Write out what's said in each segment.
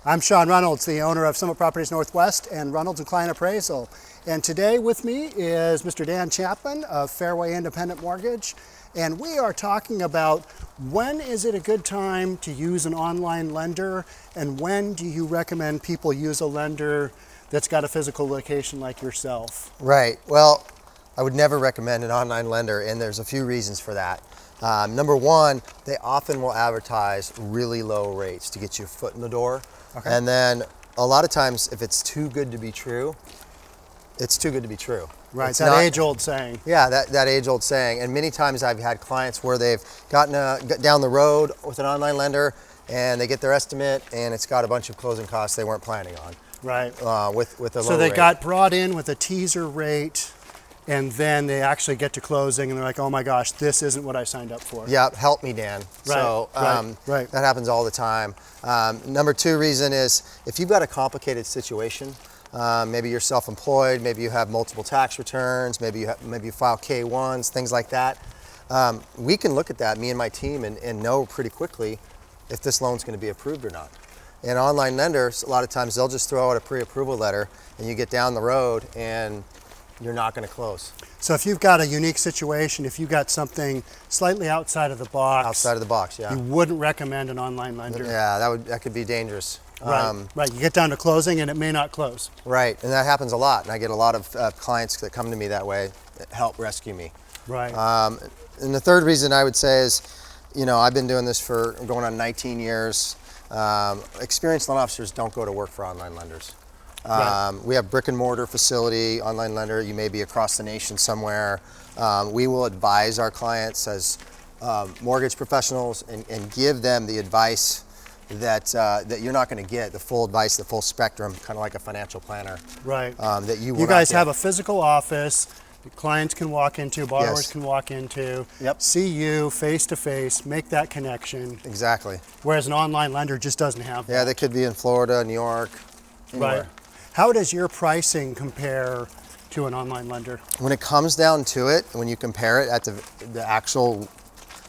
I'm Sean Reynolds, the owner of Summit Properties Northwest and Reynolds and Client Appraisal. And today with me is Mr. Dan Chapman of Fairway Independent Mortgage. And we are talking about when is it a good time to use an online lender, and when do you recommend people use a lender that's got a physical location like yourself? Right. Well, I would never recommend an online lender, and there's a few reasons for that. Number one, they often will advertise really low rates to get your foot in the door. Okay. And then a lot of times, if it's too good to be true, it's too good to be true. Right, it's that age-old saying. Yeah, that age-old saying. And many times I've had clients where they've got down the road with an online lender, and they get their estimate, and it's got a bunch of closing costs they weren't planning on. Right. With a low So they rate. got brought in with a teaser rate, and then they actually get to closing, and they're like, oh my gosh, this isn't what I signed up for. Yeah, help me, Dan. Right, So right. that happens all the time. Number two reason is if you've got a complicated situation, maybe you're self-employed, maybe you have multiple tax returns, maybe you file K-1s, things like that. We can look at that, me and my team, and know pretty quickly if this loan's going to be approved or not. And online lenders, a lot of times they'll just throw out a pre-approval letter, and you get down the road and you're not going to close. So if you've got a unique situation, if you've got something slightly outside of the box, Yeah. you wouldn't recommend an online lender. Yeah, that could be dangerous. Right. You get down to closing and it may not close. Right, and that happens a lot, and I get a lot of clients that come to me that way that help rescue me. Right. And the third reason I would say is, I've been doing this for going on 19 years. Experienced loan officers don't go to work for online lenders. Right. We have brick and mortar facility, online lender. You may be across the nation somewhere. We will advise our clients as mortgage professionals and give them the advice that you're not going to get, the full advice, the full spectrum, kind of like a financial planner. Right. That you guys have a physical office that clients can walk into, borrowers Yes. can walk into, Yep. see you face to face, make that connection. Exactly. Whereas an online lender just doesn't have that. Yeah, they could be in Florida, New York, anywhere. Right. How does your pricing compare to an online lender? When it comes down to it, when you compare it at the actual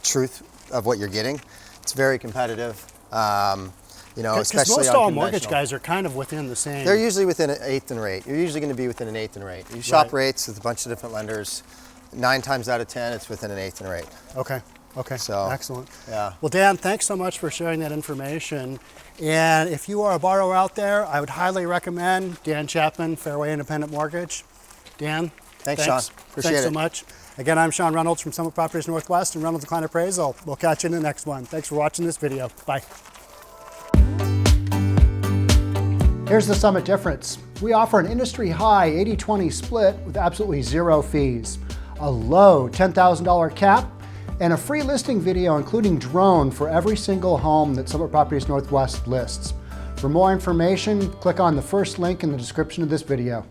truth of what you're getting, it's very competitive. Especially most on all mortgage conventional. guys are kind of within the same. They're usually within an eighth in rate. You're usually going to be within an eighth in rate. You shop Right. rates with a bunch of different lenders. 9 times out of 10, it's within an eighth in rate. Okay. So, Excellent. yeah. Well, Dan, thanks so much for sharing that information. And if you are a borrower out there, I would highly recommend Dan Chapman, Fairway Independent Mortgage. Dan, Thanks, Sean. Appreciate Thanks so it. much. Again, I'm Sean Reynolds from Summit Properties Northwest and Reynolds and Client Appraisal. We'll catch you in the next one. Thanks for watching this video. Bye. Here's the Summit difference. We offer an industry-high 80-20 split with absolutely zero fees, a low $10,000 cap, and a free listing video including drone for every single home that Summit Properties Northwest lists. For more information, click on the first link in the description of this video.